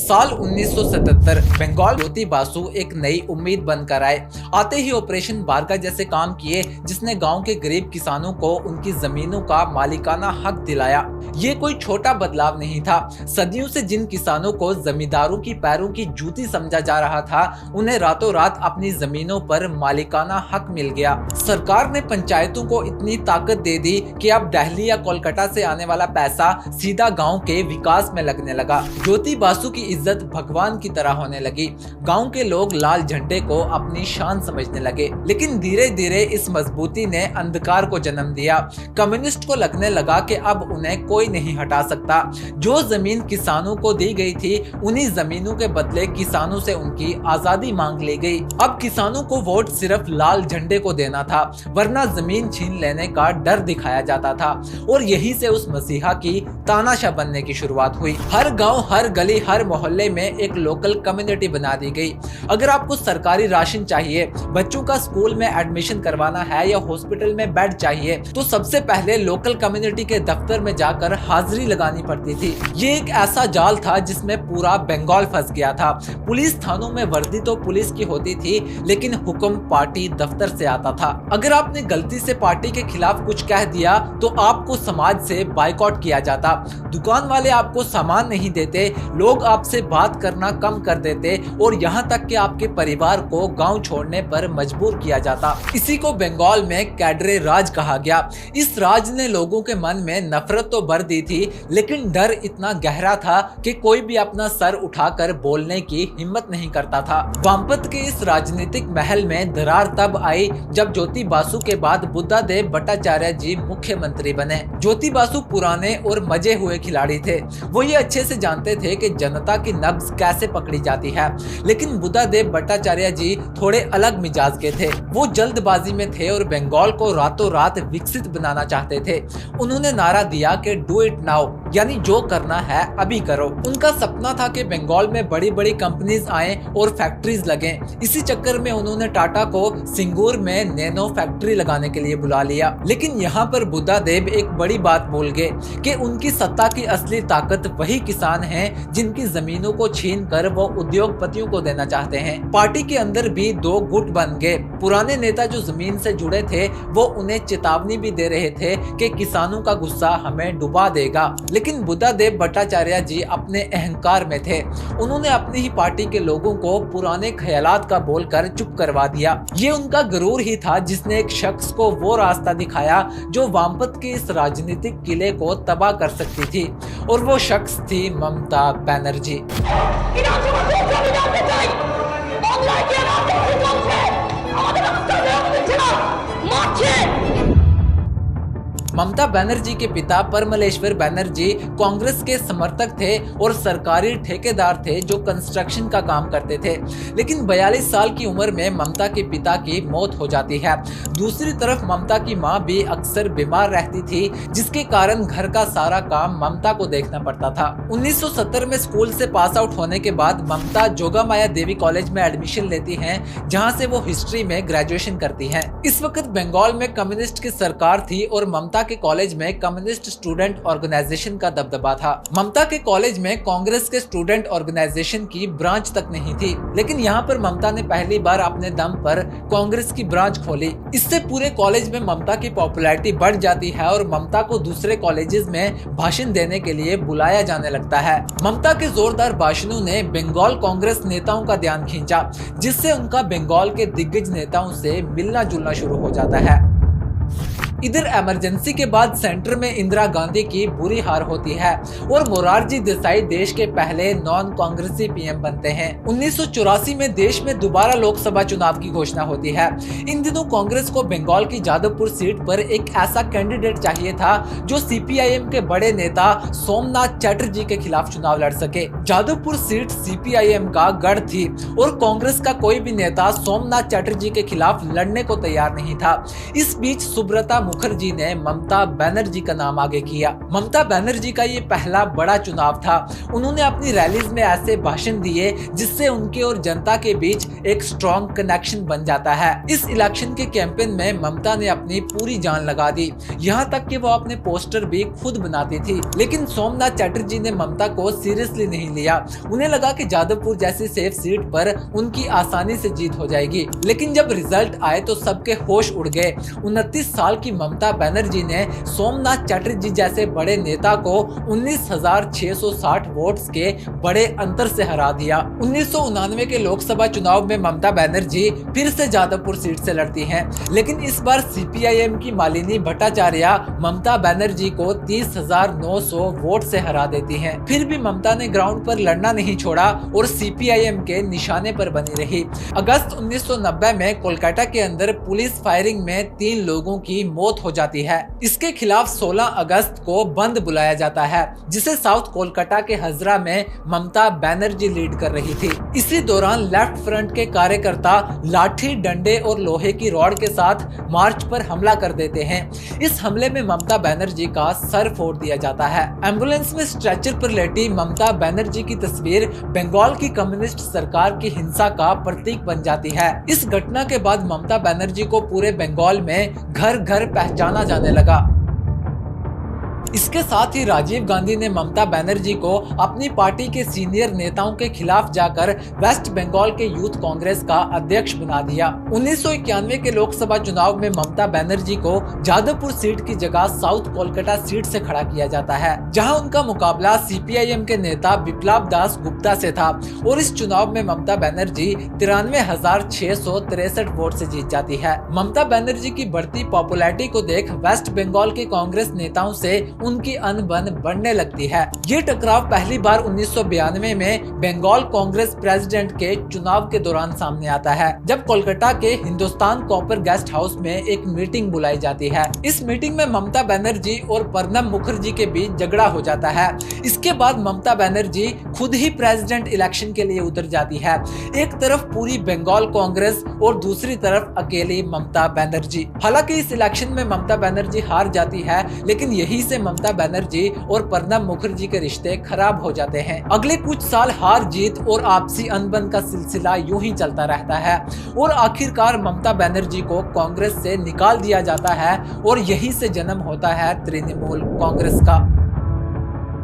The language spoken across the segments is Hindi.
साल 1977 बंगाल ज्योति बासु एक नई उम्मीद बनकर आए। आते ही ऑपरेशन बारका जैसे काम किए जिसने गांव के गरीब किसानों को उनकी जमीनों का मालिकाना हक दिलाया। ये कोई छोटा बदलाव नहीं था। सदियों से जिन किसानों को जमींदारों की पैरों की जूती समझा जा रहा था, उन्हें रातों रात अपनी जमीनों पर मालिकाना हक मिल गया। सरकार ने पंचायतों को इतनी ताकत दे दी कि अब दिल्ली या कोलकाता से आने वाला पैसा सीधा गाँव के विकास में लगने लगा। ज्योति बासु की इज्जत भगवान की तरह होने लगी। गांव के लोग लाल झंडे को अपनी शान समझने लगे। लेकिन धीरे धीरे इस मजबूती ने अंधकार को जन्म दिया। कम्युनिस्ट को लगने लगा कि अब उन्हें कोई नहीं हटा सकता। जो जमीन किसानों को दी गई थी, उन्हीं जमीनों के बदले किसानों से उनकी आजादी मांग ली गई। अब किसानों को वोट सिर्फ लाल झंडे को देना था, वरना जमीन छीन लेने का डर दिखाया जाता था। और यही से उस मसीहा की तानाशाह बनने की शुरुआत हुई। हर गांव, हर गली, हर मोहल्ले में एक लोकल कम्युनिटी बना दी गई। अगर आपको सरकारी राशन चाहिए, बच्चों का स्कूल में एडमिशन करवाना है या हॉस्पिटल में बेड चाहिए, तो सबसे पहले लोकल कम्युनिटी के दफ्तर में जाकर हाजिरी लगानी पड़ती थी। ये एक ऐसा जाल था जिसमें पूरा बंगाल फंस गया था। पुलिस थानों में वर्दी तो पुलिस की होती थी, लेकिन हुक्म पार्टी दफ्तर से आता था। अगर आपने गलती से पार्टी के खिलाफ कुछ कह दिया तो आपको समाज से बाइकआउट किया जाता। दुकान वाले आपको सामान नहीं देते, लोग आपसे बात करना कम कर देते और यहाँ तक कि आपके परिवार को गांव छोड़ने पर मजबूर किया जाता। इसी को बंगाल में कैडरे राज कहा गया। इस राज ने लोगों के मन में नफरत तो भर दी थी, लेकिन डर इतना गहरा था कि कोई भी अपना सर उठाकर बोलने की हिम्मत नहीं करता था। वामपंथ के इस राजनीतिक महल में दरार तब आई जब ज्योति बासु के बाद बुद्धादेव भट्टाचार्य जी मुख्यमंत्री बने। ज्योति बासु पुराने और मजे हुए खिलाड़ी थे। वो ये अच्छे से जानते थे कि जनता की नब्ज कैसे पकड़ी जाती है। लेकिन बुद्धादेव भट्टाचार्य जी थोड़े अलग मिजाज के थे। वो जल्दबाजी में थे और बंगाल को रातों रात विकसित बनाना चाहते थे। उन्होंने नारा दिया कि डू इट नाउ, यानी जो करना है अभी करो। उनका सपना था कि बंगाल में बड़ी बड़ी कंपनीज आए और फैक्ट्रीज लगे। इसी चक्कर में उन्होंने टाटा को सिंगूर में नैनो फैक्ट्री लगाने के लिए बुला लिया। लेकिन यहाँ पर बुद्धादेव एक बड़ी बात भूल गए कि उनकी सत्ता की असली ताकत वही किसान हैं जिनकी जमीनों को छीन कर वो उद्योगपतियों को देना चाहते हैं। पार्टी के अंदर भी दो गुट बन गए। पुराने नेता जो जमीन से जुड़े थे, वो उन्हें चेतावनी भी दे रहे थे कि किसानों का गुस्सा हमें डुबा देगा। लेकिन बुद्धादेव भट्टाचार्य जी अपने अहंकार में थे। उन्होंने अपनी ही पार्टी के लोगों को पुराने ख्यालात का बोलकर चुप करवा दिया। ये उनका गुरूर ही था जिसने एक शख्स को वो रास्ता दिखाया जो वामपंथ के इस राजनीतिक किले को तबाह कर सकती थी, और वो शख्स थी ममता बनर्जी। ममता बनर्जी के पिता परमलेश्वर बनर्जी कांग्रेस के समर्थक थे और सरकारी ठेकेदार थे जो कंस्ट्रक्शन का काम करते थे। लेकिन 42 साल की उम्र में ममता के पिता की मौत हो जाती है। दूसरी तरफ ममता की मां भी अक्सर बीमार रहती थी, जिसके कारण घर का सारा काम ममता को देखना पड़ता था। 1970 में स्कूल से पास आउट होने के बाद ममता जोगामाया देवी कॉलेज में एडमिशन लेती हैं, जहां से वो हिस्ट्री में ग्रेजुएशन करती हैं। इस वक्त बंगाल में कम्युनिस्ट की सरकार थी और ममता के कॉलेज में कम्युनिस्ट स्टूडेंट ऑर्गेनाइजेशन का दबदबा था। ममता के कॉलेज में कांग्रेस के स्टूडेंट ऑर्गेनाइजेशन की ब्रांच तक नहीं थी, लेकिन यहाँ पर ममता ने पहली बार अपने दम पर कांग्रेस की ब्रांच खोली। इससे पूरे कॉलेज में ममता की पॉपुलैरिटी बढ़ जाती है और ममता को दूसरे कॉलेजेस में भाषण देने के लिए बुलाया जाने लगता है। ममता के जोरदार भाषणों ने बंगाल कांग्रेस नेताओं का ध्यान खींचा, जिससे उनका बंगाल के दिग्गज नेताओं से मिलना जुलना शुरू हो जाता है। इधर इमरजेंसी के बाद सेंटर में इंदिरा गांधी की बुरी हार होती है और मोरारजी देसाई देश के पहले नॉन कांग्रेसी पीएम बनते हैं। 1984 में देश में दोबारा लोकसभा चुनाव की घोषणा होती है। इन दिनों कांग्रेस को बंगाल की जादवपुर सीट पर एक ऐसा कैंडिडेट चाहिए था जो सीपीआईएम के बड़े नेता सोमनाथ चटर्जी के खिलाफ चुनाव लड़ सके। जादवपुर सीट सीपीआईएम का गढ़ थी और कांग्रेस का कोई भी नेता सोमनाथ चटर्जी के खिलाफ लड़ने को तैयार नहीं था। इस बीच सुब्रता मुखर्जी ने ममता बनर्जी का नाम आगे किया। ममता बनर्जी का ये पहला बड़ा चुनाव था। उन्होंने अपनी रैलीज में ऐसे भाषण दिए जिससे उनके और जनता के बीच एक स्ट्रॉन्ग कनेक्शन बन जाता है। इस इलेक्शन के कैंपेन में ममता ने अपनी पूरी जान लगा दी, यहाँ तक कि वो अपने पोस्टर भी खुद बनाती थी। लेकिन सोमनाथ चटर्जी ने ममता को सीरियसली नहीं लिया। उन्हें लगा कि जादवपुर जैसी सेफ सीट पर उनकी आसानी से जीत हो जाएगी। लेकिन जब रिजल्ट आए तो सबके होश उड़ गए। 29 साल की ममता बनर्जी ने सोमनाथ चटर्जी जैसे बड़े नेता को 19,660 वोट्स के बड़े अंतर से हरा दिया। 1999 के लोकसभा चुनाव में ममता बनर्जी फिर से जादवपुर सीट से लड़ती हैं, लेकिन इस बार CPIM की मालिनी भट्टाचार्य ममता बनर्जी को 30,900 वोट से हरा देती हैं। फिर भी ममता ने ग्राउंड पर लड़ना नहीं छोड़ा और CPIM के निशाने पर बनी रही। अगस्त 1990 में कोलकाता के अंदर पुलिस फायरिंग में 3 लोगों की मौत हो जाती है। इसके खिलाफ 16 अगस्त को बंद बुलाया जाता है, जिसे साउथ कोलकाता के हजरा में ममता बनर्जी लीड कर रही थी। इसी दौरान लेफ्ट फ्रंट के कार्यकर्ता लाठी, डंडे और लोहे की रॉड के साथ मार्च पर हमला कर देते हैं। इस हमले में ममता बनर्जी का सर फोड़ दिया जाता है। एम्बुलेंस में स्ट्रेचर पर लेटी ममता बनर्जी की तस्वीर बंगाल की कम्युनिस्ट सरकार की हिंसा का प्रतीक बन जाती है। इस घटना के बाद ममता बनर्जी को पूरे बंगाल में घर घर पहचाना जाने लगा। इसके साथ ही राजीव गांधी ने ममता बनर्जी को अपनी पार्टी के सीनियर नेताओं के खिलाफ जाकर वेस्ट बंगाल के यूथ कांग्रेस का अध्यक्ष बना दिया। 1991 के लोकसभा चुनाव में ममता बनर्जी को जादवपुर सीट की जगह साउथ कोलकाता सीट से खड़ा किया जाता है, जहां उनका मुकाबला CPIM के नेता विप्लव दास गुप्ता से था और इस चुनाव में ममता बनर्जी 93,663 वोट से जीत जाती है। ममता बनर्जी की बढ़ती पॉपुलैरिटी को देख वेस्ट बंगाल के कांग्रेस नेताओं से उनकी अनबन बढ़ने लगती है। ये टकराव पहली बार 1992 में बंगाल कांग्रेस प्रेसिडेंट के चुनाव के दौरान सामने आता है, जब कोलकाता के हिंदुस्तान कॉपर गेस्ट हाउस में एक मीटिंग बुलाई जाती है। इस मीटिंग में ममता बनर्जी और प्रणब मुखर्जी के बीच झगड़ा हो जाता है। इसके बाद ममता बनर्जी खुद ही प्रेसिडेंट इलेक्शन के लिए उतर जाती है। एक तरफ पूरी बंगाल कांग्रेस और दूसरी तरफ अकेली ममता बनर्जी। हालांकि इस इलेक्शन में ममता बनर्जी हार जाती है, लेकिन यही से ममता बनर्जी और प्रणब मुखर्जी के रिश्ते खराब हो जाते हैं। अगले कुछ साल हार जीत और आपसी अनबन का सिलसिला यूं ही चलता रहता है और आखिरकार ममता बनर्जी को कांग्रेस से निकाल दिया जाता है और यही से जन्म होता है तृणमूल कांग्रेस का।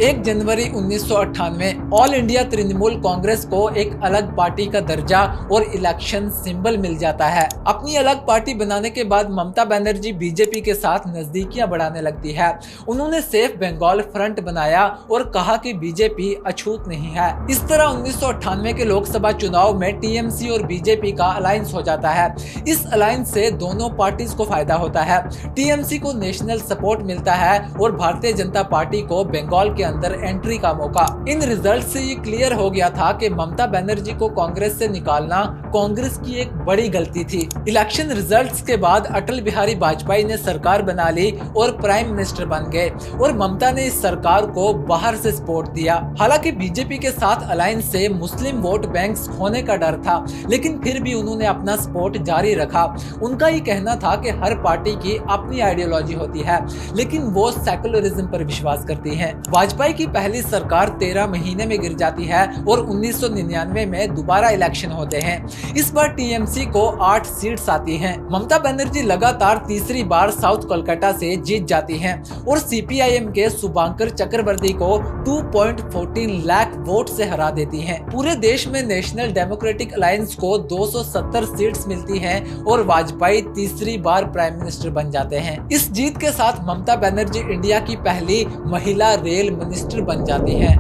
1 जनवरी 1998 ऑल इंडिया तृणमूल कांग्रेस को एक अलग पार्टी का दर्जा और इलेक्शन सिंबल मिल जाता है। अपनी अलग पार्टी बनाने के बाद ममता बनर्जी बीजेपी के साथ नजदीकियां बढ़ाने लगती है। उन्होंने सेफ बंगाल फ्रंट बनाया और कहा कि बीजेपी अछूत नहीं है। इस तरह 1998 के लोकसभा चुनाव में TMC और बीजेपी का अलायंस हो जाता है। इस अलायंस से दोनों पार्टीज को फायदा होता है। TMC को नेशनल सपोर्ट मिलता है और भारतीय जनता पार्टी को बंगाल के अंदर एंट्री का मौका। इन रिजल्ट से ये क्लियर हो गया था कि ममता बनर्जी को कांग्रेस से निकालना कांग्रेस की एक बड़ी गलती थी। इलेक्शन रिजल्ट्स के बाद अटल बिहारी वाजपेयी ने सरकार बना ली और प्राइम मिनिस्टर बन गए और ममता ने इस सरकार को बाहर से सपोर्ट दिया। हालांकि बीजेपी के साथ अलायंस से मुस्लिम वोट बैंक्स होने का डर था, लेकिन फिर भी उन्होंने अपना सपोर्ट जारी रखा। उनका ये कहना था कि हर पार्टी की अपनी आइडियोलॉजी होती है, लेकिन वो सेकुलरिज्म पर विश्वास करती है। वाजपेयी की पहली सरकार 13 महीने में गिर जाती है और 1999 में दोबारा इलेक्शन होते हैं। इस बार TMC को 8 सीट्स आती हैं। ममता बनर्जी लगातार तीसरी बार साउथ कोलकाता से जीत जाती हैं और CPIM के शुभांकर चक्रवर्ती को 2.14 लाख वोट से हरा देती हैं। पूरे देश में नेशनल डेमोक्रेटिक अलायंस को 270 सीट्स मिलती हैं और वाजपेयी तीसरी बार प्राइम मिनिस्टर बन जाते हैं। इस जीत के साथ ममता बनर्जी इंडिया की पहली महिला रेल मिनिस्टर बन जाती हैं।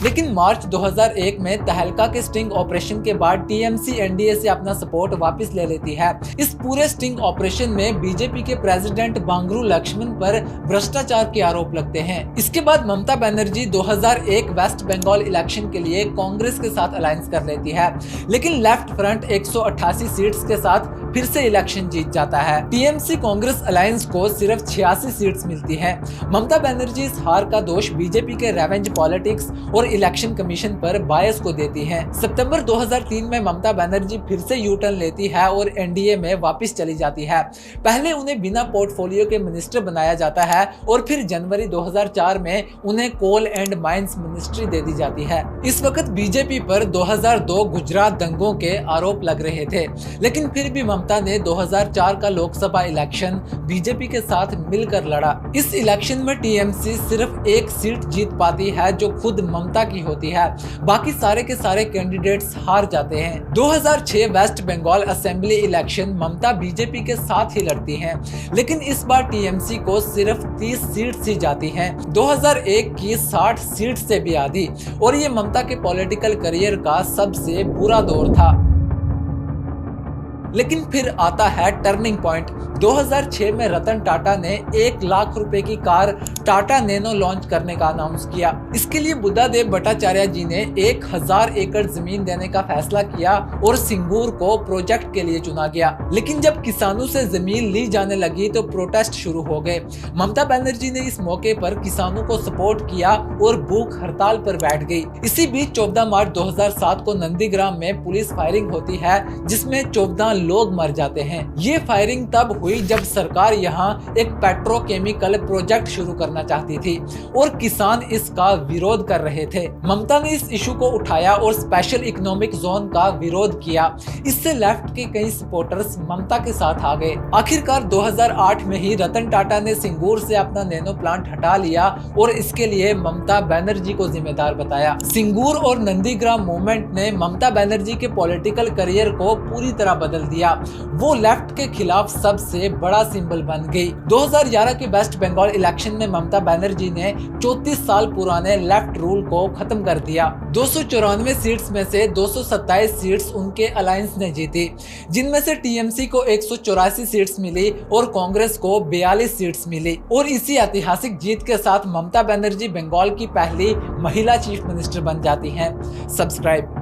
लेकिन मार्च 2001 में तहलका के स्टिंग ऑपरेशन के बाद TMC NDA से अपना सपोर्ट वापस ले लेती है। इस पूरे स्टिंग ऑपरेशन में बीजेपी के प्रेसिडेंट बांगरू लक्ष्मण पर भ्रष्टाचार के आरोप लगते हैं। इसके बाद ममता बनर्जी 2001 वेस्ट बंगाल इलेक्शन के लिए कांग्रेस के साथ अलायंस कर लेती है, लेकिन लेफ्ट फ्रंट 188 सीट्स के साथ फिर से इलेक्शन जीत जाता है। TMC कांग्रेस अलायंस को सिर्फ 86 सीट्स मिलती है। ममता बनर्जी इस हार का दोष बीजेपी के रेवेंज पॉलिटिक्स और इलेक्शन कमीशन पर बायस को देती हैं। सितंबर 2003 में ममता बनर्जी फिर से यू टर्न लेती है और एनडीए में वापस चली जाती है। पहले उन्हें बिना पोर्टफोलियो के मिनिस्टर बनाया जाता है और फिर जनवरी 2004 में उन्हें कोल एंड माइंस मिनिस्ट्री दे दी जाती है। इस वक्त बीजेपी पर 2002 गुजरात दंगों के आरोप लग रहे थे, लेकिन फिर भी ममता ने 2004 का लोकसभा इलेक्शन बीजेपी के साथ मिलकर लड़ा। इस इलेक्शन में टीएमसी सिर्फ एक सीट जीत पाती है जो खुद ममता की होती है, बाकी सारे के सारे कैंडिडेट्स हार जाते हैं। 2006 वेस्ट बंगाल असेंबली इलेक्शन ममता बीजेपी के साथ ही लड़ती हैं, लेकिन इस बार टीएमसी को सिर्फ 30 सीट ही जाती हैं। 2001 की 60 सीट से भी आधी, और ये ममता के पॉलिटिकल करियर का सबसे बुरा दौर था। लेकिन फिर आता है टर्निंग पॉइंट। 2006 में रतन टाटा ने 1 लाख रुपए की कार टाटा नैनो लॉन्च करने का अनाउंस किया। इसके लिए बुद्धादेव भट्टाचार्य जी ने 1000 एकड़ जमीन देने का फैसला किया और सिंगूर को प्रोजेक्ट के लिए चुना गया। लेकिन जब किसानों से जमीन ली जाने लगी तो प्रोटेस्ट शुरू हो गए। ममता बनर्जी ने इस मौके पर किसानों को सपोर्ट किया और भूख हड़ताल पर बैठ गई। इसी बीच 14 मार्च 2007 को नंदीग्राम में पुलिस फायरिंग होती है, जिसमें 14 लोग मर जाते हैं। ये फायरिंग तब हुई जब सरकार यहाँ एक पेट्रोकेमिकल प्रोजेक्ट शुरू करना चाहती थी और किसान इसका विरोध कर रहे थे। ममता ने इस इशू को उठाया और स्पेशल इकोनॉमिक जोन का विरोध किया। इससे लेफ्ट के कई सपोर्टर्स ममता के साथ आ गए। आखिरकार 2008 में ही रतन टाटा ने सिंगूर से अपना नैनो प्लांट हटा लिया और इसके लिए ममता बनर्जी को जिम्मेदार बताया। सिंगूर और नंदीग्राम मूवमेंट ने ममता बनर्जी के पॉलिटिकल करियर को पूरी तरह बदल दिया। वो लेफ्ट के खिलाफ सबसे बड़ा सिंबल बन गई। 2011 के वेस्ट बंगाल इलेक्शन में ममता बनर्जी ने 34 साल पुराने लेफ्ट रूल को खत्म कर दिया। 294 सीट्स में से 227 सीट्स उनके अलायंस ने जीती, जिनमें से टीएमसी को 184 सीट्स मिली और कांग्रेस को 42 सीट्स मिली। और इसी ऐतिहासिक जीत के साथ ममता बनर्जी बंगाल की पहली महिला चीफ मिनिस्टर बन जाती हैं। सब्सक्राइब।